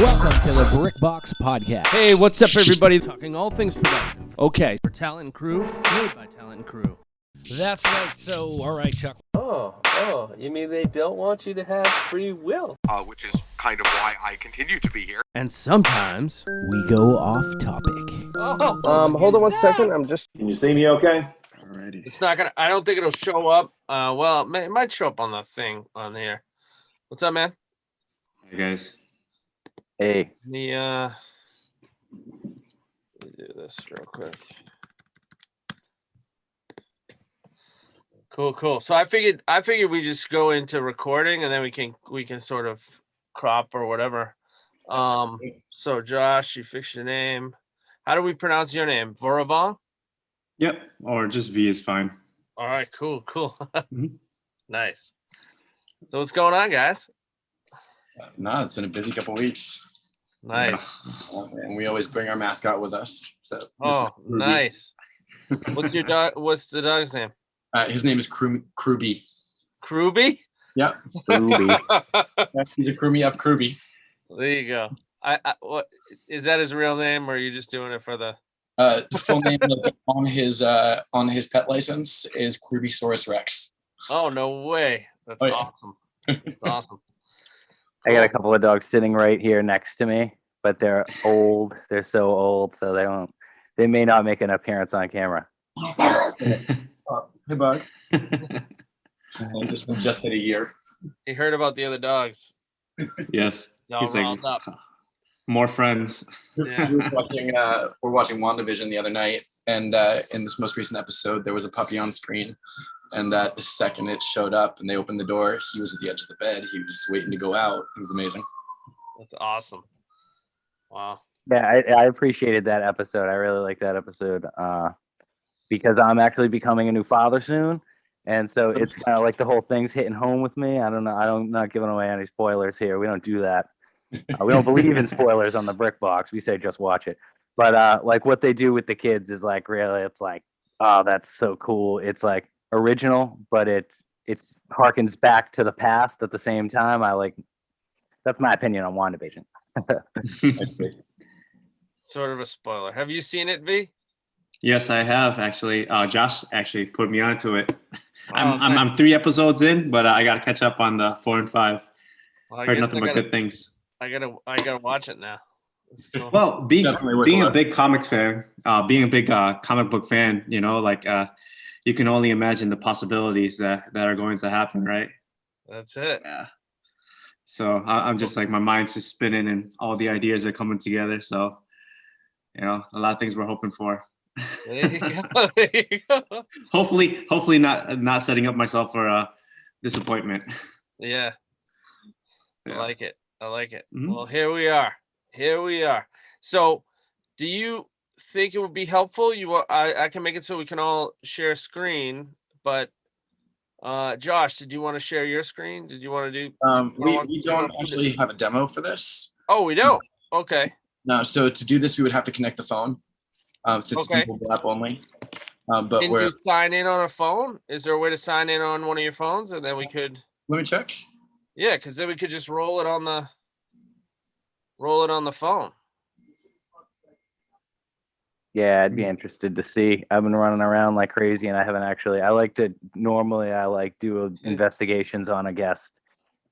Welcome to the Brickbox Podcast. Hey, what's up, everybody? Talking all things production. Okay, for Talent and Crew, made by Talent and Crew. That's right. So, all right, Chuck. Oh, you mean they don't want you to have free will? Which is kind of why I continue to be here. And sometimes we go off topic. Hold on one second. Can you see me okay? Alrighty. It's not gonna. I don't think it'll show up. Well, it might show up on the thing on here. What's up, man? Hey guys. Hey. Let me do this real quick. Cool. So I figured we just go into recording and then we can sort of crop or whatever. So Josh, you fixed your name. How do we pronounce your name? Voravong? Yep. Or just V is fine. All right, cool. Mm-hmm. Nice. So what's going on, guys? No, it's been a busy couple weeks. Nice. And we always bring our mascot with us. So nice. What's your dog? What's the dog's name? His name is Kruby. Kruby? Yep. Kruby. He's a Krumi up Kruby. There you go. What is that his real name, or are you just doing it for the? Full name on his pet license is Krubisaurus Rex. Oh, no way! That's awesome. That's awesome. I got a couple of dogs sitting right here next to me, but they're old. They're so old, so they may not make an appearance on camera. Hey, bud. This one just hit a year. He heard about the other dogs. Yes. Y'all He's like, riled up. more friends. Yeah. We're watching WandaVision the other night, and in this most recent episode, there was a puppy on screen. And the second it showed up and they opened the door, he was at the edge of the bed. He was waiting to go out. It was amazing. That's awesome. Wow. Yeah, I appreciated that episode. I really like that episode because I'm actually becoming a new father soon. And so it's kind of like the whole thing's hitting home with me. I don't know. I'm not giving away any spoilers here. We don't do that. We don't believe in spoilers on the Brick Box. We say just watch it. But like what they do with the kids is like really, it's like, oh, that's so cool. It's like original, but it harkens back to the past at the same time. That's my opinion on WandaVision. Sort of a spoiler. Have you seen it, V? Yes, I have actually. Josh actually put me onto it. Wow, I'm 3 episodes in, but I got to catch up on the 4 and 5. Well, I Heard guess nothing but good things. I gotta watch it now. That's cool. Well, being Definitely a big comics fan, being a big comic book fan, you can only imagine the possibilities that are going to happen, right? That's it. Yeah. So I'm just like, my mind's just spinning and all the ideas are coming together. So, a lot of things we're hoping for. There you go. Hopefully not setting up myself for a disappointment. Yeah. I like it. Mm-hmm. Well, here we are. So, do you think it would be helpful? I can make it so we can all share screen, but Josh, did you want to share your screen? Did you want to do? We don't actually have a demo for this. Oh, we don't. Okay. No, so to do this, we would have to connect the phone. Since it's Okay. Google app only. But Can you sign in on a phone? Is there a way to sign in on one of your phones, and then we could? Let me check. Yeah, because then we could just roll it on the phone. Yeah, I'd be interested to see. I've been running around like crazy, and I haven't actually. I like do investigations on a guest,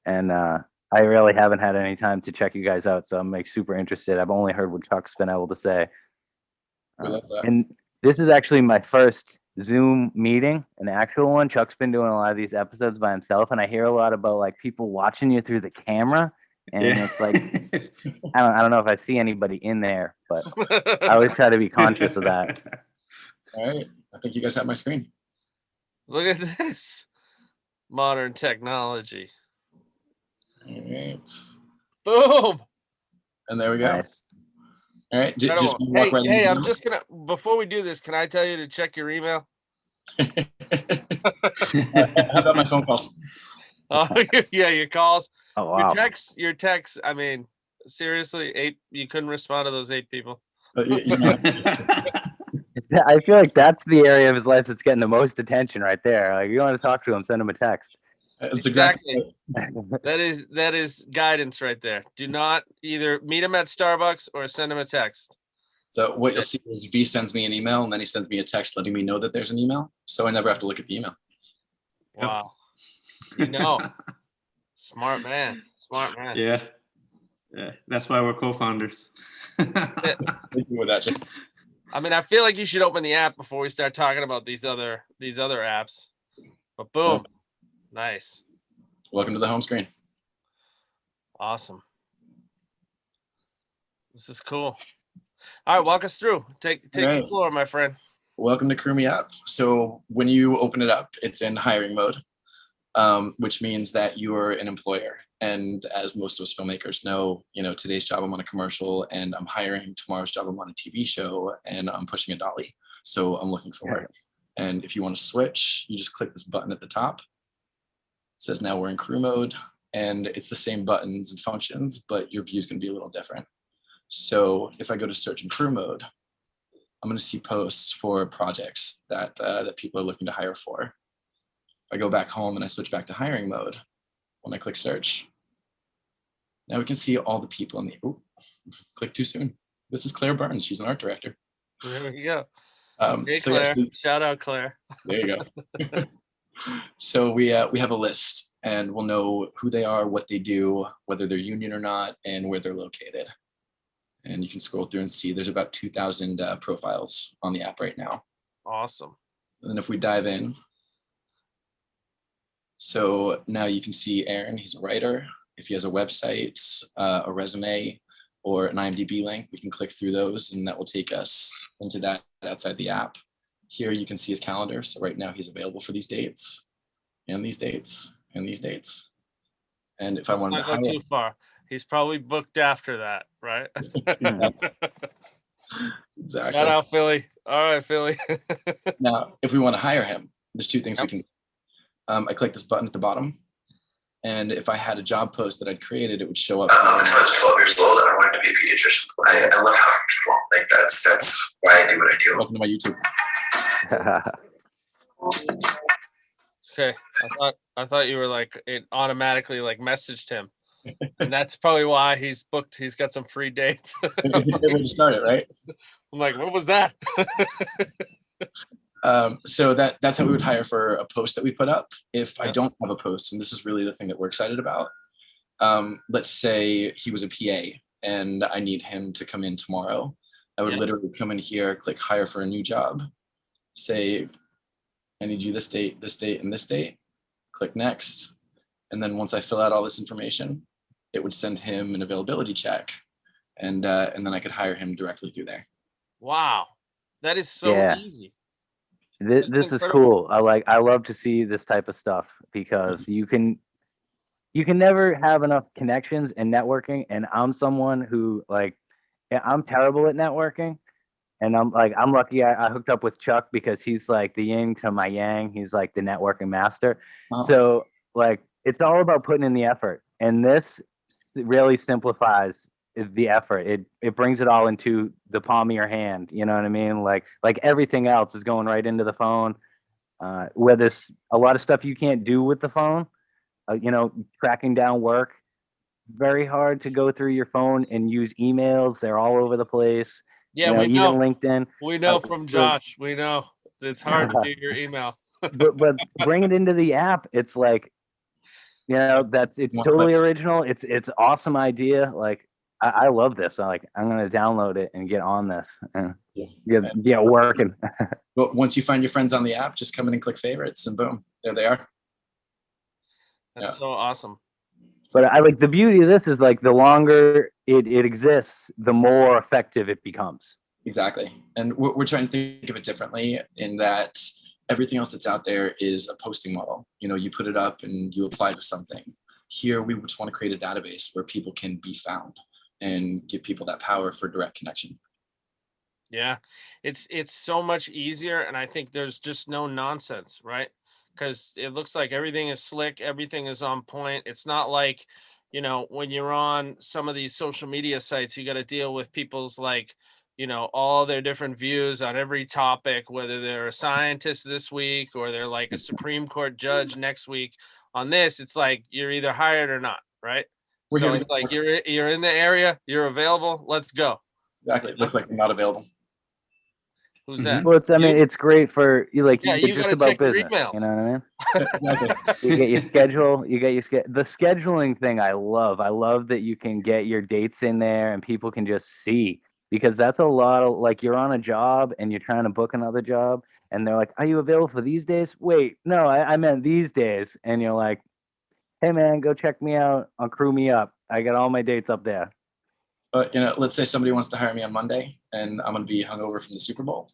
and I really haven't had any time to check you guys out. So I'm like super interested. I've only heard what Chuck's been able to say. We love that. And this is actually my first Zoom meeting, an actual one. Chuck's been doing a lot of these episodes by himself, and I hear a lot about like people watching you through the camera, and it's like I don't know if I see anybody in there, but I always try to be conscious of that. All right. I think you guys have my screen. Look at this modern technology. All right. Boom. And there we go. Nice. All right. Just Incredible. walk right Hey, in. I'm just gonna before we do this, can I tell you to check your email? How about my phone calls? Oh yeah, your calls. Oh wow. Your texts. I mean, seriously, 8. You couldn't respond to those 8 people. I feel like that's the area of his life that's getting the most attention right there. Like, you want to talk to him, send him a text. That's exactly. That is guidance right there. Do not either meet him at Starbucks or send him a text. So what you'll see is V sends me an email and then he sends me a text letting me know that there's an email. So I never have to look at the email. Wow. You know. Smart man. Smart man. Yeah. That's why we're co-founders. With that, Jay. I mean, I feel like you should open the app before we start talking about these other apps. But boom. Nice. Welcome to the home screen. Awesome. This is cool. All right, walk us through. Take the floor, my friend. Welcome to Crew Me Up. So when you open it up, it's in hiring mode, which means that you are an employer. And as most of us filmmakers know, today's job I'm on a commercial and I'm hiring. Tomorrow's job I'm on a TV show and I'm pushing a dolly. So I'm looking for work. And if you want to switch, you just click this button at the top. It says now we're in crew mode, and it's the same buttons and functions, but your view is going to be a little different. So if I go to search in crew mode, I'm going to see posts for projects that people are looking to hire for. If I go back home and I switch back to hiring mode, when I click search, now we can see all the people in the, click too soon. This is Claire Burns. She's an art director. There we go. Hey, so Claire. yes, Shout out, Claire. there you go. So we have a list and we'll know who they are, what they do, whether they're union or not, and where they're located. And you can scroll through and see there's about 2,000 profiles on the app right now. Awesome. And then if we dive in, so now you can see Aaron, he's a writer. If he has a website, a resume, or an IMDb link, we can click through those and that will take us into that outside the app. Here you can see his calendar. So right now he's available for these dates and these dates and these dates. And if I wanted to go too far, he's probably booked after that, right? Exactly. Shout out, Philly. All right, Philly. Now, if we want to hire him, there's two things we can do. I click this button at the bottom. And if I had a job post that I'd created, it would show up. Since I was 12 years old, I wanted to be a pediatrician. I love helping people. Like that's why I do what I do. Welcome to my YouTube. Okay, I thought you were like it automatically like messaged him, and that's probably why he's booked. He's got some free dates. Good way to start it, right? I'm like, what was that? So that's how we would hire for a post that we put up. If I don't have a post, and this is really the thing that we're excited about. Let's say he was a PA and I need him to come in tomorrow. I would literally come in here, click hire for a new job, say, I need you this date, and this date, click next. And then once I fill out all this information, it would send him an availability check. And then I could hire him directly through there. Wow. That is so easy. This is cool. I love to see this type of stuff because you can never have enough connections and networking. And I'm someone who I'm terrible at networking. And I'm lucky I hooked up with Chuck because he's like the yin to my yang. He's like the networking master. Oh. So it's all about putting in the effort. And this really simplifies the effort. It brings it all into the palm of your hand. You know what I mean? Like everything else is going right into the phone. Where there's a lot of stuff you can't do with the phone. Tracking down work. Very hard to go through your phone and use emails. They're all over the place. Yeah, we know. Even LinkedIn. We know from Josh. We know it's hard to do your email. but bring it into the app. It's like, it's totally original. It's awesome idea. Like I love this. I'm gonna download it and get on this and get working. But once you find your friends on the app, just come in and click favorites, and boom, there they are. That's so awesome. But I like the beauty of this is the longer it exists, the more effective it becomes. Exactly. And we're trying to think of it differently in that everything else that's out there is a posting model. You put it up and you apply to something. Here, we just want to create a database where people can be found and give people that power for direct connection. Yeah, it's so much easier. And I think there's just no nonsense, right? Because it looks like everything is slick, everything is on point. It's not like, when you're on some of these social media sites, you got to deal with people's all their different views on every topic, whether they're a scientist this week or they're like a Supreme Court judge next week. On this, it's like you're either hired or not, right? We're So here to it's go. like you're in the area, you're available, let's go. Exactly. It looks like I'm not available. Who's that? Well, I mean, You? it's great for you. Like Yeah, you're you just gotta about check your business. emails. You know what I mean? Exactly. You get your schedule. You get your the scheduling thing. I love. I love that you can get your dates in there and people can just see, because that's a lot of, like, you're on a job and you're trying to book another job and they're like, "Are you available for these days?" Wait, no, I meant these days. And you're like, "Hey man, go check me out on Crew Me Up. I got all my dates up there." But let's say somebody wants to hire me on Monday, and I'm going to be hungover from the Super Bowl.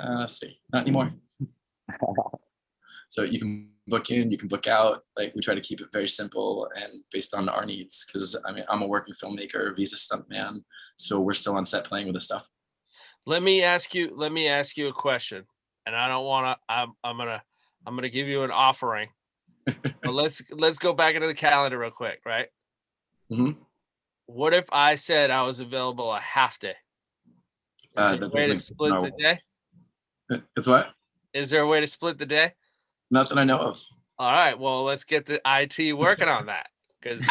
Let's see, not anymore. So you can book in, you can book out. Like, we try to keep it very simple and based on our needs, because I mean, I'm a working filmmaker, visa stuntman, so we're still on set playing with this stuff. Let me ask you a question, and I don't want to. I'm gonna give you an offering. But let's go back into the calendar real quick, right? Mm-hmm. What if I said I was available a half day? Is there a way to split the day? It's what? Is there a way to split the day? Not that I know of. All right, well, let's get the IT working on that, because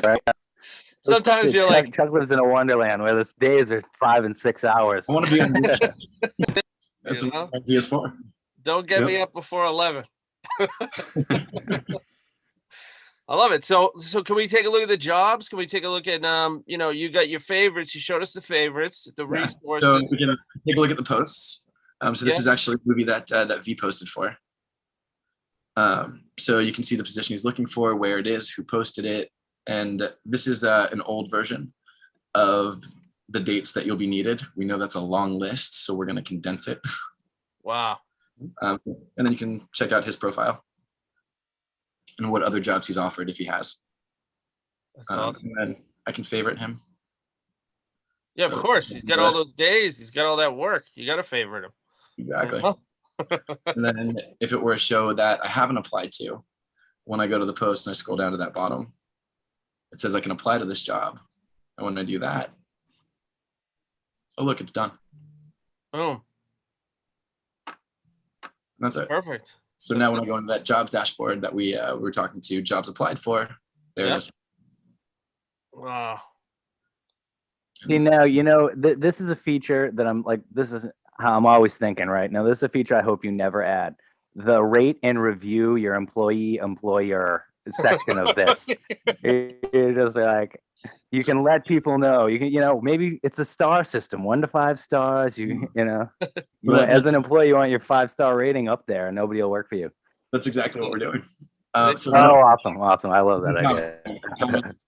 Right? sometimes you're like, Chuck lives in a wonderland where the days are 5 and 6 hours. I want to be on weekends. That's You what know? ideas for. don't get Yep. me up before 11. I love it. So can we take a look at the jobs? Can we take a look at you got your favorites. You showed us the favorites, the Yeah. resources. So we can take a look at the posts. So this Yeah. is actually a movie that V posted for. So you can see the position he's looking for, where it is, who posted it, and this is an old version of the dates that you'll be needed. We know that's a long list, so we're going to condense it. Wow. And then you can check out his profile and what other jobs he's offered if he has. That's awesome. And then I can favorite him. Yeah, So, of course. He's got all those days. He's got all that work. You got to favorite him. Exactly. Uh-huh. And then if it were a show that I haven't applied to, when I go to the post and I scroll down to that bottom, it says I can apply to this job. And when I do that, oh, look, it's done. Boom. And that's it. Perfect. So now when I go into that jobs dashboard that we were talking to, jobs applied for, there it is. Wow. See, now, this is a feature that I'm like, this is how I'm always thinking, right? Now, this is a feature I hope you never add. The rate and review your employer section of this. You're just like, you can let people know. You can, maybe it's a star system, 1 to 5 stars. As an employee, you want your 5-star rating up there, and nobody will work for you. That's exactly what we're doing. Awesome. I love that idea.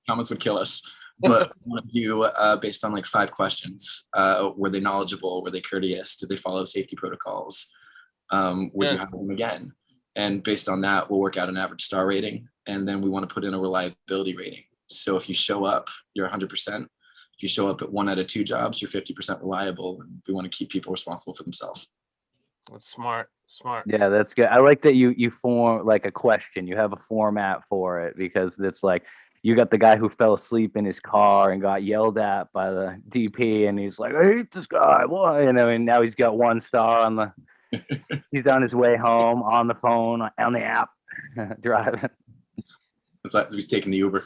Comments would kill us. But we want to do based on like 5 questions. Were they knowledgeable? Were they courteous? Did they follow safety protocols? Would you hire them again? And based on that, we'll work out an average star rating. And then we want to put in a reliability rating. So if you show up, you're 100%. If you show up at 1 out of 2 jobs, you're 50% reliable. And we want to keep people responsible for themselves. That's smart. Yeah, that's good. I like that you form like a question. You have a format for it, because it's like, you got the guy who fell asleep in his car and got yelled at by the DP, and he's like, "I hate this guy." Well, and now he's got 1 star on the. He's on his way home on the phone on the app, driving. It's like he's taking the Uber.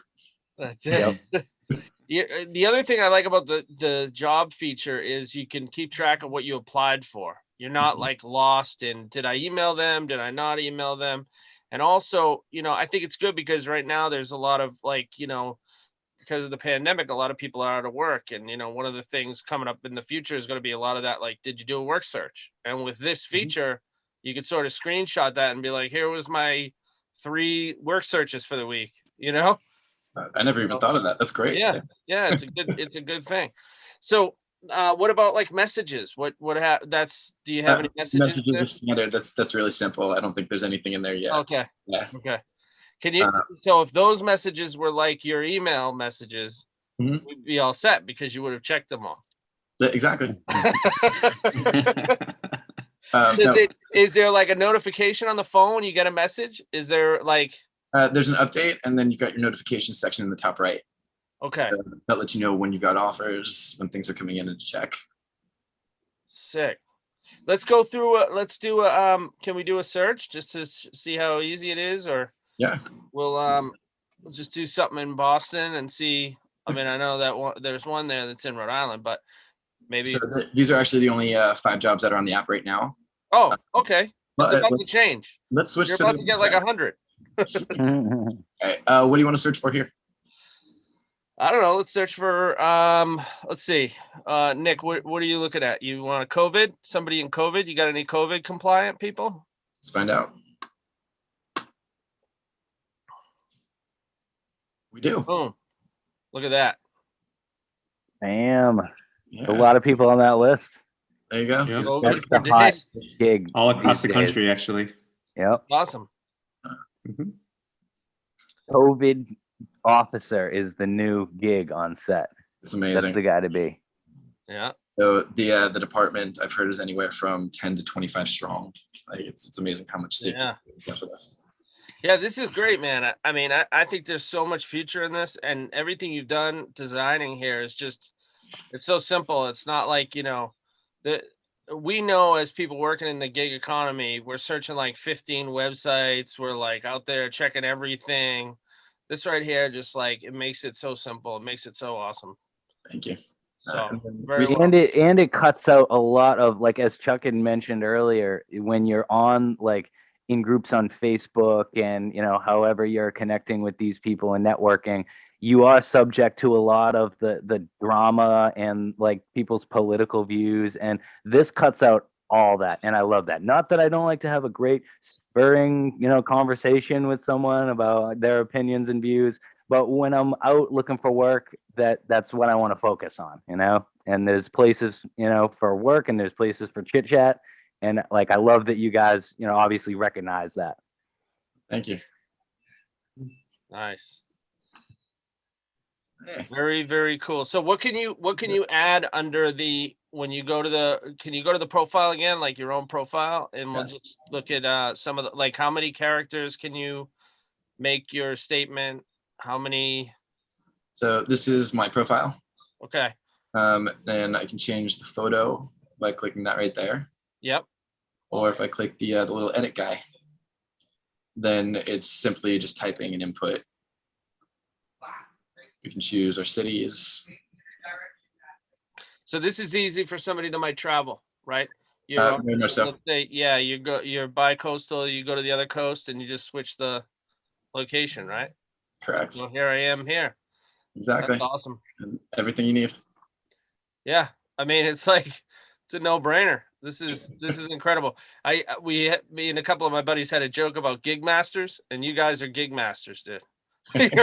That's it. Yeah, the other thing I like about the job feature is you can keep track of what you applied for. You're not like lost in, did I email them? Did I not email them? And also, I think it's good because right now there's a lot of because of the pandemic, a lot of people are out of work. And, one of the things coming up in the future is going to be a lot of that, like, did you do a work search? And with this feature, you could sort of screenshot that and be like, here was my 3 work searches for the week, I never even thought of that. That's great. Yeah. It's a good thing. So what about like messages? Do you have any messages? Messages are standard. That's really simple. I don't think there's anything in there yet. Okay. Yeah. Okay. Can you? So if those messages were like your email messages, we'd be all set because you would have checked them all. Exactly. Is there like a notification on the phone when you get a message? Is there like? There's an update, and then you got your notification section in the top right. Okay. So that lets you know when you got offers, when things are coming in and check. Sick. Let's go through. Let's do a. Can we do a search just to see how easy it is, or Yeah. we'll just do something in Boston and see. I mean, I know that there's one there that's in Rhode Island, but maybe. So these are actually the only 5 jobs that are on the app right now. Oh, okay. It's But about to change. let's switch You're to about the to get like website. 100. All right. What do you want to search for here? I don't know. Let's search for let's see. Nick, what are you looking at? You want a COVID? Somebody in COVID? You got any COVID compliant people? Let's find out. We do. Boom. Look at that. Damn. Yeah. A lot of people on that list. There you go. Yeah. COVID That's for the hot days. gig. All across the these days. country, actually. Yep. Awesome. Mhm. COVID officer is the new gig on set. It's That's amazing. the guy to be. Yeah. So the department I've heard is anywhere from 10 to 25 strong. Like it's amazing how much safety Yeah. comes with us. Yeah, this is great, man. I mean, I think there's so much future in this, and everything you've done designing here is just, it's so simple. It's not like, we know as people working in the gig economy, we're searching like 15 websites. We're like out there checking everything. This right here, just like, it makes it so simple. It makes it so awesome. Thank you. So And then very well. And it cuts out a lot of, like, as Chuck had mentioned earlier, when you're on like in groups on Facebook and however you're connecting with these people and networking, you are subject to a lot of the drama and like people's political views, and this cuts out all that, and I love that. Not that I don't like to have a great spurring conversation with someone about their opinions and views, but when I'm out looking for work, that's what I want to focus on, and there's places for work and there's places for chit chat, and like I love that you guys obviously recognize that. Thank you. Nice. Yeah. Very, very cool. So what can you add under when you go to the profile again, like your own profile, and we'll just look at some of the, like, how many characters can you make your statement? How many? So this is my profile. Okay. And I can change the photo by clicking that right there. Yep. Or if I click the little edit guy, then it's simply just typing an input. We can choose our cities. So this is easy for somebody that might travel, right? You're Very much so. let's say, yeah, you're bi-coastal, you go to the other coast and you just switch the location, right? Correct. Well, here I am here. Exactly. That's awesome. And everything you need. Yeah. I mean, it's like, it's a no-brainer. This is incredible. Me and a couple of my buddies had a joke about gig masters, and you guys are gig masters, dude. You're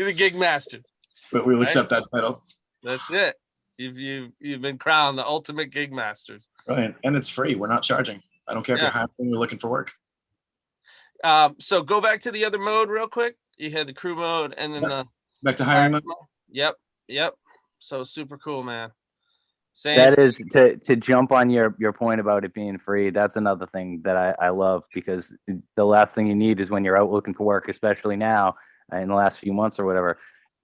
the gig master. But we'll Right? accept that title. That's it. You've been crowned the ultimate gig masters. Right. And it's free. We're not charging. I don't care if Yeah. you're hiring, you're looking for work. So go back to the other mode real quick. You had the crew mode and then the Back to hiring mode. Yep. So super cool, man. Same. That is to jump on your point about it being free. That's another thing that I love, because the last thing you need is when you're out looking for work, especially now in the last few months or whatever,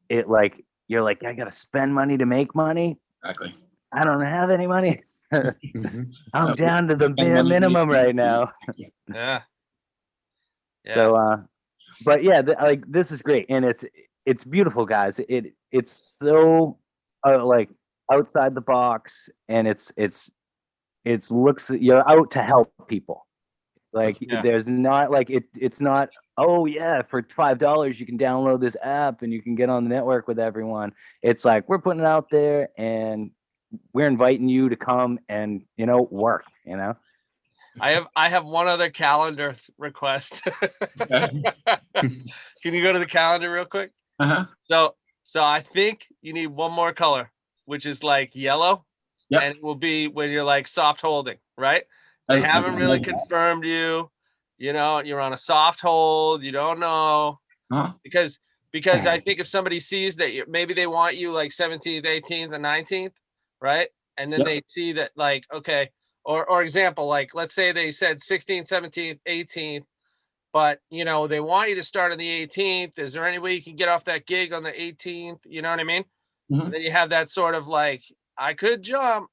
you're like, I gotta spend money to make money. Exactly. I don't have any money. Mhm. I'm down to the Spend bare money to minimum make right money. now. Yeah. So but yeah, like this is great, and it's beautiful, guys. It's so like outside the box, and it's looks, you're out to help people. Like Yeah. there's not like it's not, oh yeah, for $5 you can download this app and you can get on the network with everyone. It's like, we're putting it out there and we're inviting you to come and work. I have one other calendar request. Can you go to the calendar real quick? Uh-huh. So I think you need one more color, which is like yellow. Yep. And it will be when you're like soft holding, right? They haven't really confirmed you. You're on a soft hold. You don't know. Uh-huh. Because I think if somebody sees that maybe they want you like 17th, 18th, and 19th, right? And then Yep. they see that, like, okay, or example, like, let's say they said 16th, 17th, 18th, but they want you to start on the 18th. Is there any way you can get off that gig on the 18th? You know what I mean? Mhm. And then you have that sort of like, I could jump,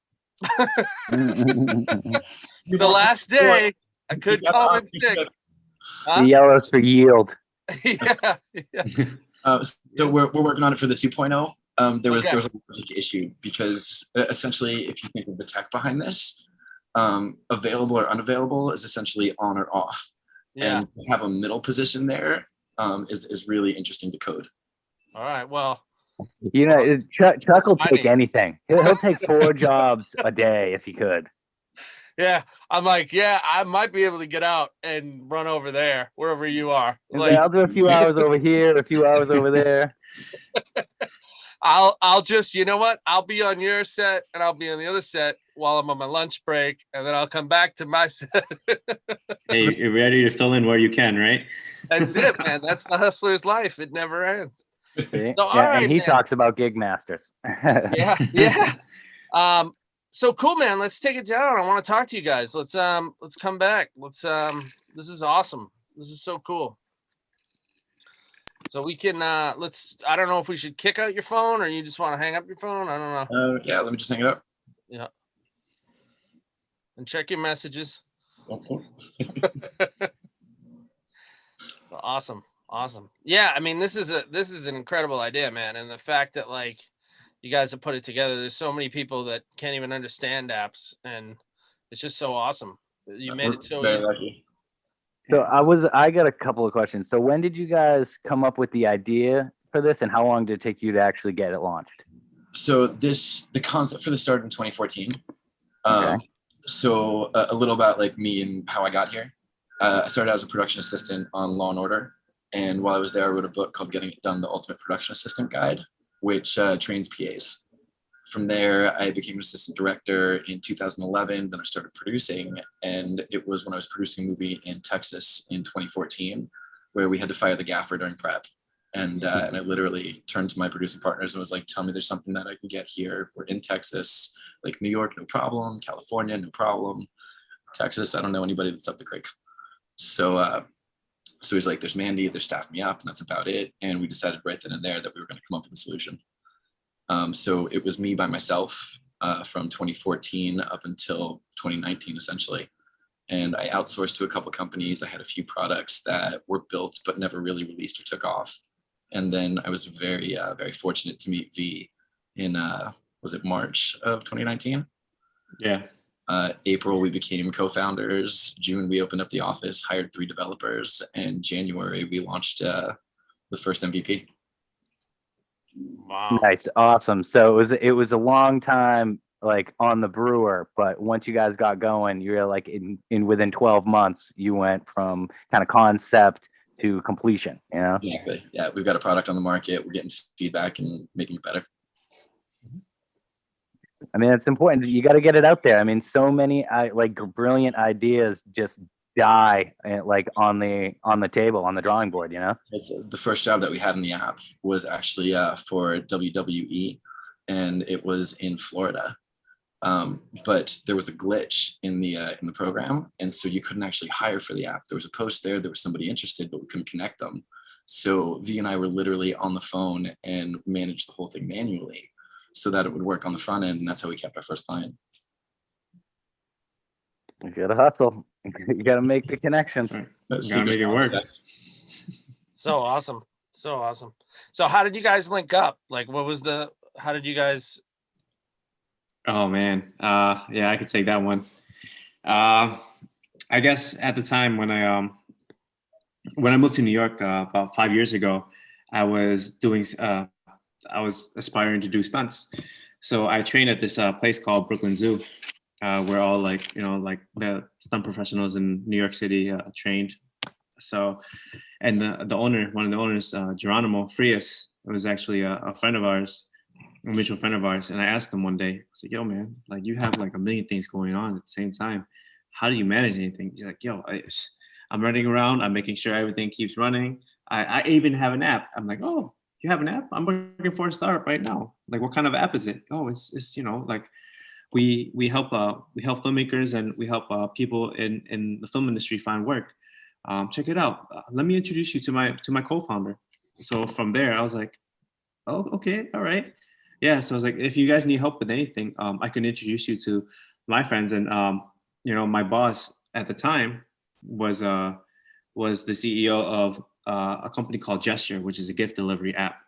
The The last day, I could call in sick. Huh? yellows for yield. Yeah. Yeah. So we're working on it for the 2.0. There was Okay. a logic issue because essentially, if you think of the tech behind this, available or unavailable is essentially on or off. Yeah. And to have a middle position there is really interesting to code. All right. Well, You know, Chuck will take Funny. anything. He'll take 4 jobs a day if he could. yeah. I'm like, yeah, I might be able to get out and run over there, wherever you are. He's Like, like, I'll do a few hours over here, a few hours over there. I'll just, you know what? I'll be on your set and I'll be on the other set while I'm on my lunch break, and then I'll come back to my set. Hey, you're ready to fill in where you can, right? That's it, man. That's the hustler's life. It never ends. See? So, all Yeah, right, and he man. talks about gig masters. Yeah, yeah. So cool, man. Let's take it down. I want to talk to you guys. Let's come back. This is awesome. This is so cool. So we can I don't know if we should kick out your phone or you just want to hang up your phone. I don't know. Yeah, let me just hang it up. Yeah. And check your messages. Okay. Awesome. Yeah, I mean, this is an incredible idea, man. And the fact that like you guys have put it together, there's so many people that can't even understand apps, and it's just so awesome. You made it so Very easy. lucky. So I got a couple of questions. So when did you guys come up with the idea for this, and how long did it take you to actually get it launched? So the concept for this started in 2014. Okay. So a little about like me and how I got here. I started as a production assistant on Law and Order, and while I was there, I wrote a book called Getting It Done: The Ultimate Production Assistant Guide, which trains PAs. From there, I became an assistant director in 2011. Then I started producing, and it was when I was producing a movie in Texas in 2014, where we had to fire the gaffer during prep. And I literally turned to my producing partners and was like, "Tell me there's something that I can get here. We're in Texas, like New York, no problem. California, no problem. Texas, I don't know anybody that's up the creek." So he's like, "There's Mandy, they're staffing me up, and that's about it." And we decided right then and there that we were going to come up with a solution. So it was me by myself from 2014 up until 2019, essentially. And I outsourced to a couple companies. I had a few products that were built but never really released or took off. And then I was very, very fortunate to meet V in, was it March of 2019? Yeah. April, we became co-founders. June, we opened up the office, hired 3 developers. And January, we launched the first MVP. Wow. Nice, awesome. So it was a long time like on the brewer, but once you guys got going, you were like in within 12 months, you went from kind of concept to completion, you know? Exactly. Yeah, we've got a product on the market. We're getting feedback and making it better. I mean, it's important. You got to get it out there. I mean, so many like brilliant ideas just die like on the table, on the drawing board, you know? It's the first job that we had in the app was actually for WWE, and it was in Florida. But there was a glitch in the program, and so you couldn't actually hire for the app. There was a post there was somebody interested, but we couldn't connect them. So V and I were literally on the phone and managed the whole thing manually so that it would work on the front end, and that's how we kept our first client. You gotta hustle. You gotta make the connections. Gotta make it work. So awesome. So how did you guys link up? Like, how did you guys? Oh man. Yeah, I could take that one. I guess at the time when I moved to New York about 5 years ago, I was aspiring to do stunts. So I trained at this place called Brooklyn Zoo, where all like the stunt professionals in New York City trained. So, and one of the owners, Geronimo Frias, was actually a friend of ours, a mutual friend of ours. And I asked him one day, I was like, "Yo, man, like you have like a million things going on at the same time. How do you manage anything?" He's like, "Yo, I'm running around. I'm making sure everything keeps running. I even have an app." I'm like, "Oh, you have an app? I'm working for a startup right now. Like, what kind of app is it?" "Oh, it's like we help filmmakers and we help people in the film industry find work. Check it out. Let me introduce you to my co-founder." So from there, I was like, "Oh, okay, all right." yeah, so I was like, if you guys need help with anything, I can introduce you to my friends. And my boss at the time was the CEO of a company called Gesture, which is a gift delivery app.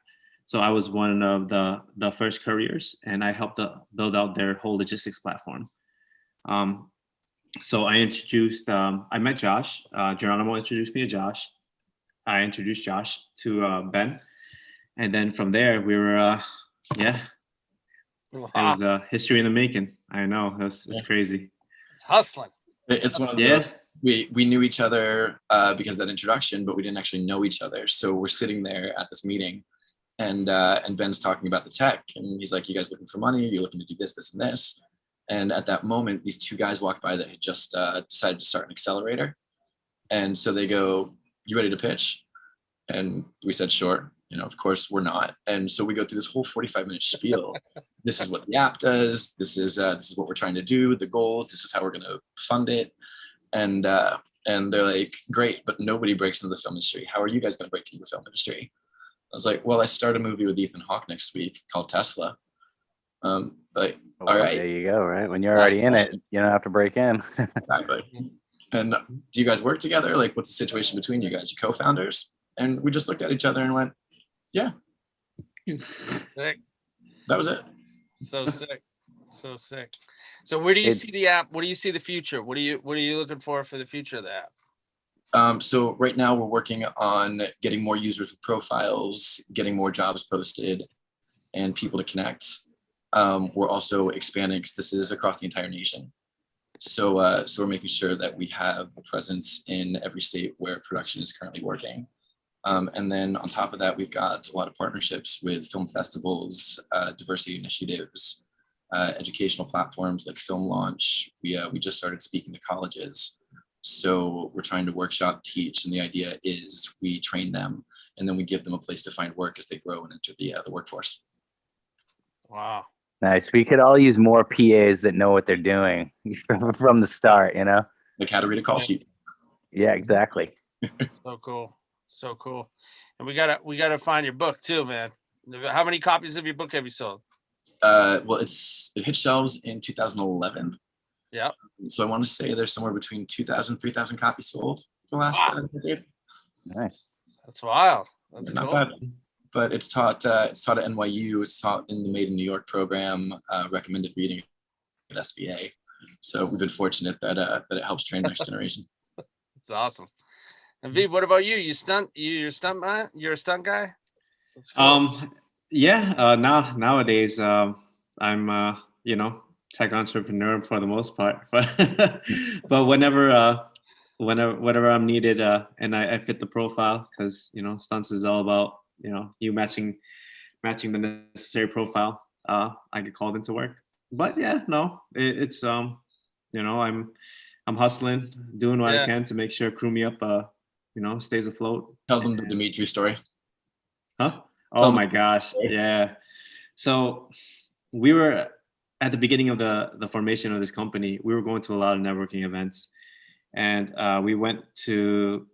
So I was one of the first couriers, and I helped build out their whole logistics platform. So I met Josh. Geronimo introduced me to Josh. I introduced Josh to Ben, and then from there we were, it was history in the making. I know it's crazy. It's hustling. It's one of the we knew each other because of that introduction, but we didn't actually know each other. So we're sitting there at this meeting, and Ben's talking about the tech, and he's like, "You guys looking for money? You're looking to do this, this, and this." And at that moment, these two guys walked by that had just decided to start an accelerator, and so they go, "You ready to pitch?" And we said, "Sure." Of course we're not. And so we go through this whole 45-minute spiel. This is what the app does. This is what we're trying to do. The goals. This is how we're going to fund it. And they're like, "Great, but nobody breaks into the film industry. How are you guys going to break into the film industry?" I was like, "Well, I start a movie with Ethan Hawke next week called Tesla." All right. There you go. Right. When you're already in it, you don't have to break in. Exactly. And do you guys work together? Like, what's the situation between you guys? You co-founders? And we just looked at each other and went, "Yeah." Sick. That was it. So sick. So sick. So where do you see the app? What do you see the future? What are you looking for the future of the app? So right now we're working on getting more users with profiles, getting more jobs posted, and people to connect. We're also expanding because this is across the entire nation. So we're making sure that we have a presence in every state where production is currently working. And then on top of that, we've got a lot of partnerships with film festivals, diversity initiatives, educational platforms like Film Launch. We just started speaking to colleges. So we're trying to workshop, teach, and the idea is we train them and then we give them a place to find work as they grow and enter the workforce. Wow. Nice. We could all use more PAs that know what they're doing from the start, Like how to read a call sheet. Yeah, exactly. So cool. So cool. And we gotta find your book too, man. How many copies of your book have you sold? Well, it hit shelves in 2011. Yeah. So I want to say there's somewhere between 2,000, 3,000 copies sold the last decade. Nice. That's wild. That's Not cool. bad. But it's taught at NYU. It's taught in the Made in New York program, recommended reading at SVA. So we've been fortunate that it helps train next generation. That's awesome. And V, what about you? You're a stunt man? You're a stunt guy? That's cool. Nowadays I'm tech entrepreneur for the most part, but whenever I'm needed and I fit the profile, because stunts is all about you matching the necessary profile, I get called into work. But it's I'm hustling, doing what I can to make sure Crew Me Up stays afloat. Tell them the Dimitri story. Huh? Oh my gosh. Yeah. So we were at the beginning of the formation of this company, we were going to a lot of networking events, and we went to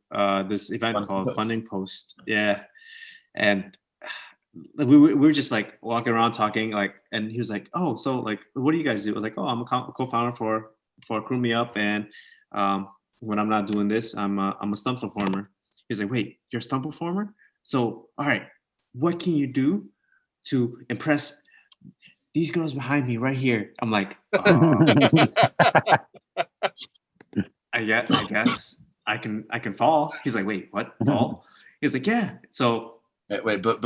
this event called Funding Post. Yeah. And we were just like walking around talking, like, and he was like, "Oh, so like, what do you guys do?" I was like, "Oh, I'm a co-founder for Crew Me Up, and when I'm not doing this, I'm a stunt performer." He's like, "Wait, you're a stunt performer? So, all right, what can you do to impress these girls behind me right here?" I'm like, I guess I can fall. He's like, "Wait, what? Fall?" He's like, "Yeah." So wait, but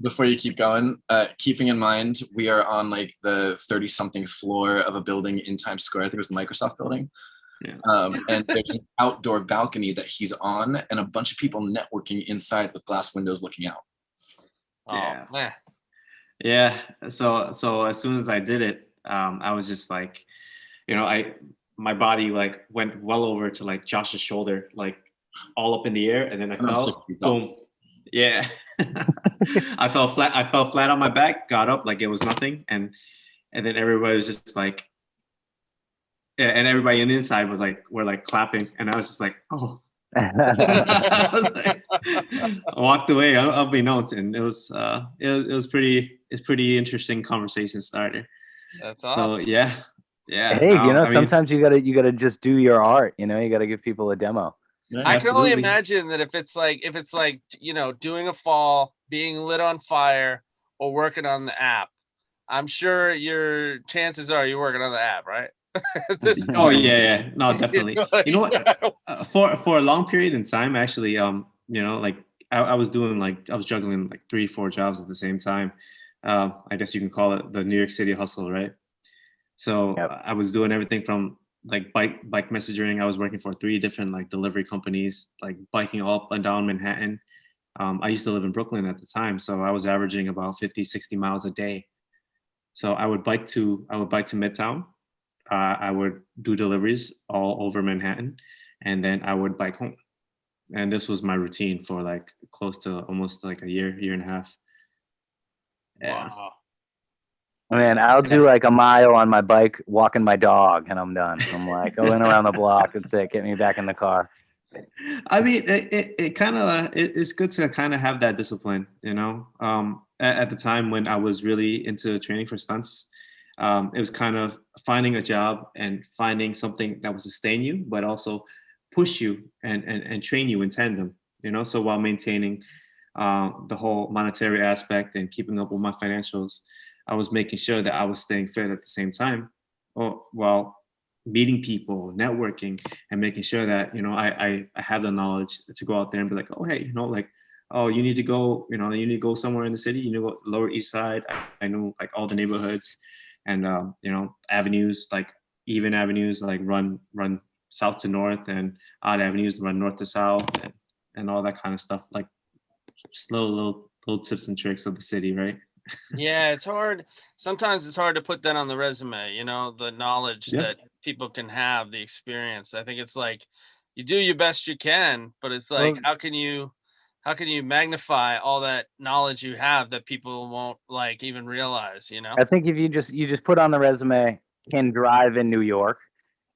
before you keep going, keeping in mind we are on like the 30-something floor of a building in Times Square. I think it was the Microsoft building. Yeah. And there's an outdoor balcony that he's on, and a bunch of people networking inside with glass windows looking out. Yeah. Man. Yeah. So as soon as I did it, I was just like, my body like went well over to like Josh's shoulder, like all up in the air, and then I fell. Boom. Yeah. I fell flat on my back, got up like it was nothing, and then everybody was just like, yeah, and everybody on the inside were like clapping, and I was just like, oh. I walked away unbeknownst, and it was it's pretty interesting conversation starter. That's So awesome. yeah. Hey, No, I mean, sometimes you gotta just do your art. You gotta give people a demo. I can only absolutely. imagine that if it's like doing a fall, being lit on fire, or working on the app. I'm sure your chances are you're working on the app, right? At this Oh point, yeah. No, definitely. like, You know what? For a long period in time, actually, like I was doing like I was juggling like 3-4 jobs at the same time. I guess you can call it the New York City hustle, right? So Yep. I was doing everything from like bike messaging. I was working for 3 different like delivery companies, like biking all up and down Manhattan. I used to live in Brooklyn at the time, so I was averaging about 50, 60 miles a day. So I would bike to Midtown. I would do deliveries all over Manhattan, and then I would bike home. And this was my routine for like close to almost like a year and a half. Yeah. wow. Man, I'll do like a mile on my bike, walking my dog, and I'm done. I'm like going around the block. That's it. Get me back in the car. I mean, it kind of it's good to kind of have that discipline, At the time when I was really into training for stunts, it was kind of finding a job and finding something that would sustain you, but also push you and train you in tandem, So while maintaining the whole monetary aspect and keeping up with my financials, I was making sure that I was staying fit at the same time, while meeting people, networking, and making sure that I have the knowledge to go out there and be like, oh hey, like, oh, you need to go, you need to go somewhere in the city. You need to go Lower East Side. I know like all the neighborhoods, and avenues, like even avenues, like run south to north, and odd avenues run north to south, and all that kind of stuff. Like just little tips and tricks of the city, right? Yeah, it's hard. Sometimes it's hard to put that on the resume, the knowledge Yeah. that people can have, the experience. I think it's like you do your best you can, but it's like Well- how can you magnify all that knowledge you have that people won't like even realize, I think if you just put on the resume, can drive in New York,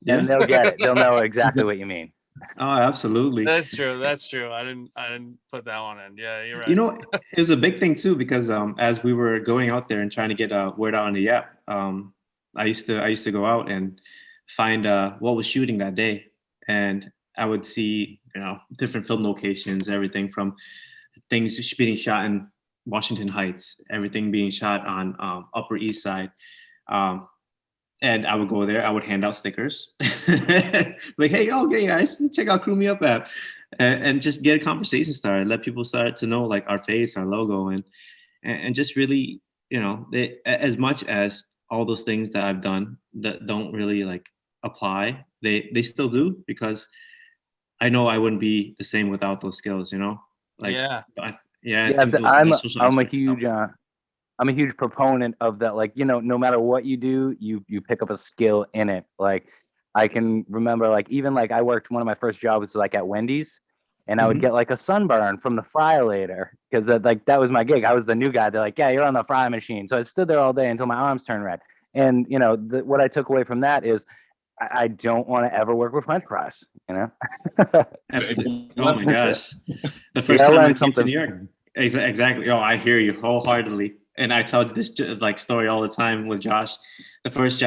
Yeah. and they'll get it. They'll know exactly what you mean. Oh, absolutely. That's true. That's true. I didn't put that one in. Yeah, you're right. It was a big thing too, because as we were going out there and trying to get word out on the app, I used to go out and find what was shooting that day, and I would see different film locations, everything from things being shot in Washington Heights, everything being shot on Upper East Side. And I would go there. I would hand out stickers, like, "Hey, okay, guys, check out Crew Me Up app," and just get a conversation started. Let people start to know like our face, our logo, and just really, as much as all those things that I've done that don't really like apply, they still do, because I know I wouldn't be the same without those skills. Like, Yeah. I Yeah, think I'm that social I'm a aspect is huge helpful. I'm a huge proponent of that. Like, no matter what you do, you pick up a skill in it. Like, I can remember, like, even like I worked, one of my first jobs was like at Wendy's, and I would Mhm. get like a sunburn from the fryer later, because that was my gig. I was the new guy. They're like, yeah, you're on the fry machine. So I stood there all day until my arms turned red. And what I took away from that is I don't want to ever work with French fries. Absolutely. Oh my gosh. The You first gotta time I learn came to something. New York. Exactly. Oh, I hear you wholeheartedly. And I tell this like story all the time with Josh. One of the first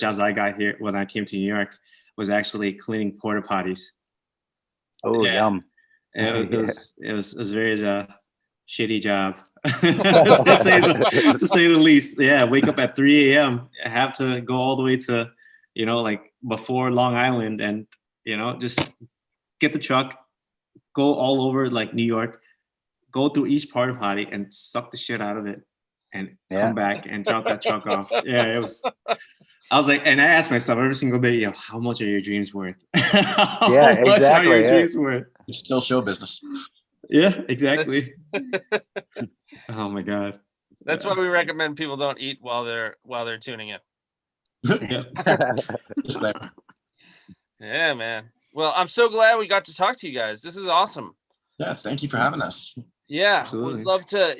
jobs I got here when I came to New York was actually cleaning porta potties. Oh, Yeah. yum. It was very shitty job to say the least. Yeah, wake up at 3 a.m. I have to go all the way to, like before Long Island, and just get the truck, go all over like New York, go through each porta potty and suck the shit out of it, and Yeah. come back and drop that truck off. Yeah, it was. I was like, and I asked myself every single day, how much are your dreams worth? How Yeah, much are exactly, your yeah. dreams worth? It's still show business. Yeah, exactly. Oh my god. That's why we recommend people don't eat while they're tuning in. Yeah. It's there. Yeah, man. Well, I'm so glad we got to talk to you guys. This is awesome. Yeah, thank you for having us. Yeah, Absolutely. we'd love to,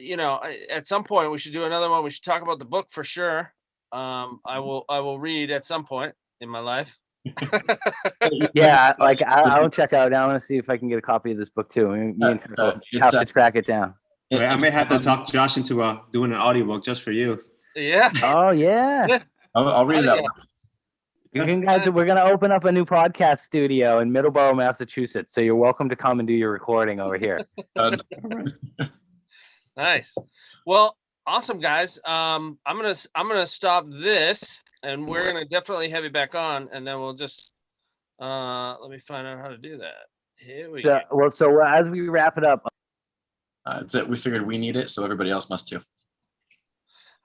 at some point we should do another one. We should talk about the book for sure. I will read at some point in my life. Yeah, like I'll check out. I want to see if I can get a copy of this book too. Me and Chris will have to track it down. Right, I may have to talk Josh into doing an audiobook just for you. Yeah. Oh yeah. I'll read it out. You can, guys, we're gonna open up a new podcast studio in Middleborough, Massachusetts. So you're welcome to come and do your recording over here. Nice. Well, awesome, guys. I'm gonna stop this, and we're gonna definitely have you back on, and then we'll just let me find out how to do that. Here we go. Well, so as we wrap it up, That's it. We figured we need it, so everybody else must too.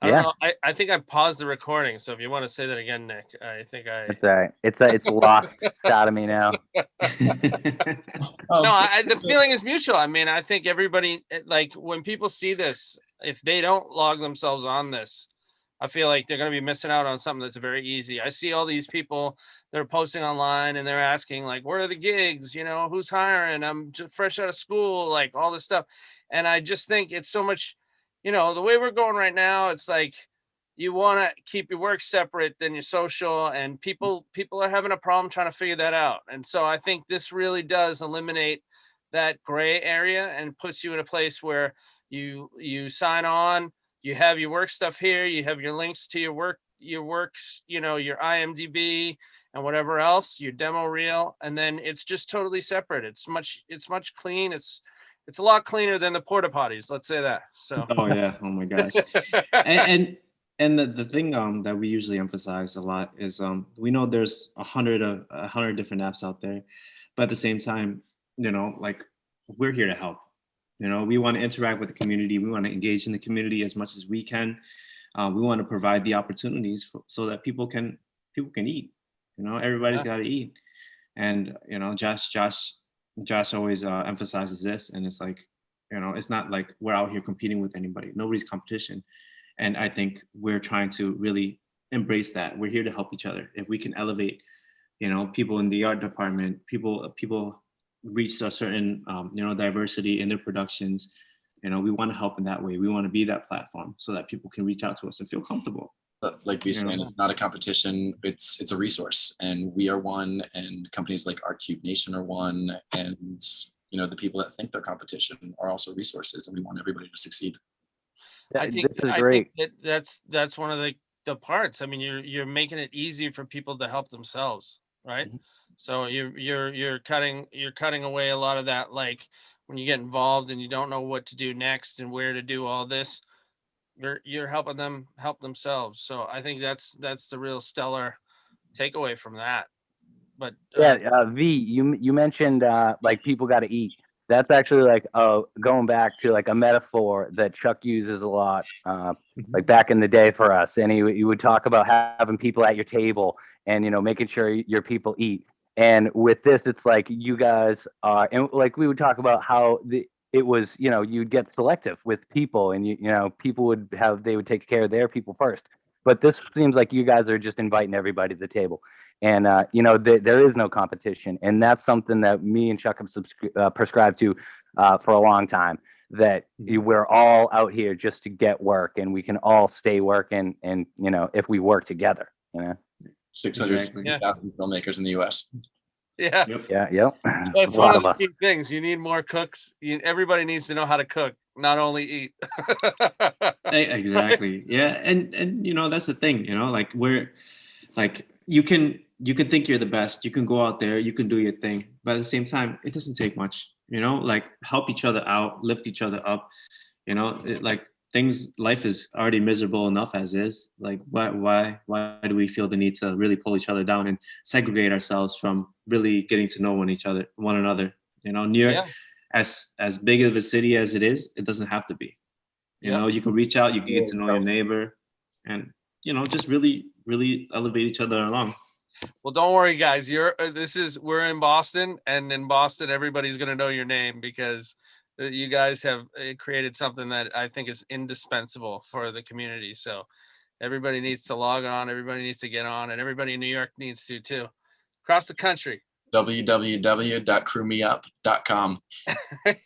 I don't know. I think I paused the recording. So if you want to say that again, Nick, I think I. it's all right. It's lost. It's out of me now. No, the feeling is mutual. I mean, I think everybody, like when people see this, if they don't log themselves on this, I feel like they're going to be missing out on something that's very easy. I see all these people that are posting online and they're asking like, where are the gigs? You know, who's hiring? I'm just fresh out of school, like all this stuff. And I just think it's so much, you know, the way we're going right now, it's like you want to keep your work separate than your social, and people are having a problem trying to figure that out. And so I think this really does eliminate that gray area and puts you in a place where you sign on, you have your work stuff here, you have your links to your works, you know, your IMDb and whatever else, your demo reel, and then it's just totally separate. It's much clean. It's a lot cleaner than the porta potties. Let's say that. So. Oh yeah. Oh my gosh. and the thing that we usually emphasize a lot is we know there's 100 different apps out there, but at the same time, you know, like we're here to help. You know, we want to interact with the community. We want to engage in the community as much as we can. We want to provide the opportunities so that people can eat. You know, everybody's got to eat. And you know, Josh always emphasizes this, and it's like, you know, it's not like we're out here competing with anybody. Nobody's competition. And I think we're trying to really embrace that. We're here to help each other. If we can elevate, you know, people in the art department, people reach a certain, you know, diversity in their productions, you know, we want to help in that way. We want to be that platform so that people can reach out to us and feel comfortable. But like we said, not a competition. It's a resource, and we are one, and companies like ArtCube Nation are one, and you know, the people that think they're competition are also resources, and we want everybody to succeed. I think this is great. That's one of the parts. I mean, you're making it easy for people to help themselves, right? Mm-hmm. So you're cutting away a lot of that, like when you get involved and you don't know what to do next and where to do all this. You're helping them help themselves. So I think that's the real stellar takeaway from that. But V, you mentioned like people got to eat. That's actually like going back to like a metaphor that Chuck uses a lot, like back in the day for us. And he would talk about having people at your table and, you know, making sure your people eat. And with this, it's like you guys and like we would talk about how it was, you know, you'd get selective with people, and you know, people would take care of their people first. But this seems like you guys are just inviting everybody to the table. And, you know, there is no competition. And that's something that me and Chuck have prescribed to for a long time, that we're all out here just to get work, and we can all stay working. And, you know, if we work together, you know, 600,000 filmmakers in the U.S. Yeah. Yep. That's one of the key things. You need more cooks. Everybody needs to know how to cook, not only eat. Exactly. Yeah. And, you know, that's the thing, you know, like you can think you're the best. You can go out there, you can do your thing, but at the same time, it doesn't take much, you know, like help each other out, lift each other up, you know, life is already miserable enough as is. Like, why do we feel the need to really pull each other down and segregate ourselves from really getting to know one another? You know, New York, as big of a city as it is, it doesn't have to be. You know, you can reach out, you can get to know your neighbor, and, you know, just really, really elevate each other along. Well, don't worry, guys. We're in Boston, and in Boston, everybody's going to know your name, because you guys have created something that I think is indispensable for the community. So everybody needs to log on, everybody needs to get on, and everybody in New York needs to too, across the country. www.crewmeup.com. I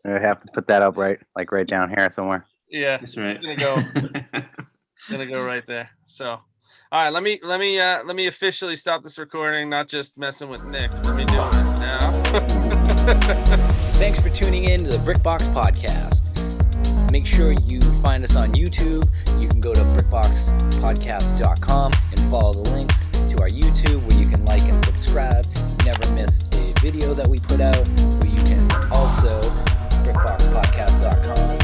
have to put that up right down here somewhere. Yeah, that's right. Gonna go right there. So, all right, let me officially stop this recording. Not just messing with Nick. Let me do it now. Thanks for tuning in to the BrickBox Podcast. Make sure you find us on YouTube. You can go to brickboxpodcast.com and follow the links to our YouTube where you can like and subscribe. Never miss a video that we put out. Where you can also brickboxpodcast.com